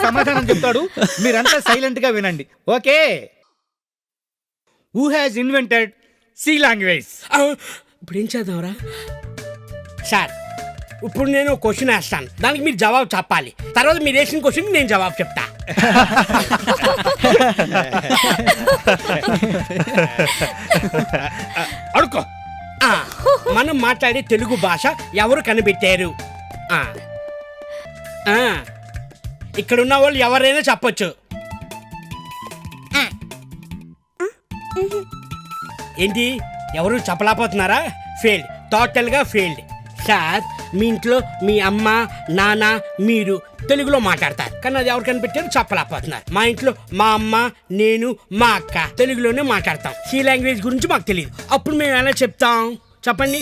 సమాధానం చెప్తాడు, మీరంతా సైలెంట్ గా వినండి. Okay? Who has invented C language? ఇప్పుడు ఏం చేద్దాంరా సార్? ఇప్పుడు నేను క్వశ్చన్ వేస్తాను, దానికి మీరు జవాబు చెప్పాలి. తర్వాత మీరు వేసిన క్వశ్చన్ నేను జవాబు చెప్తా. అడుకో. మనం మాట్లాడే తెలుగు భాష ఎవరు కనిపెట్టారు? ఇక్కడ ఉన్న వాళ్ళు ఎవరైనా చెప్పొచ్చు. ఏంటి, ఎవరు చెప్పలేకపోతున్నారా? ఫెయిల్డ్, టోటల్గా ఫెయిల్డ్. సార్, మీ ఇంట్లో మీ అమ్మ నాన్న మీరు తెలుగులో మాట్లాడతారు, కానీ అది ఎవరు కనిపెట్టారు చెప్పలేకపోతున్నారు. మా ఇంట్లో మా అమ్మ నేను మా అక్క తెలుగులోనే మాట్లాడతాం. సి లాంగ్వేజ్ గురించి మాకు తెలియదు. అప్పుడు మేము ఎలా చెప్తాం చెప్పండి?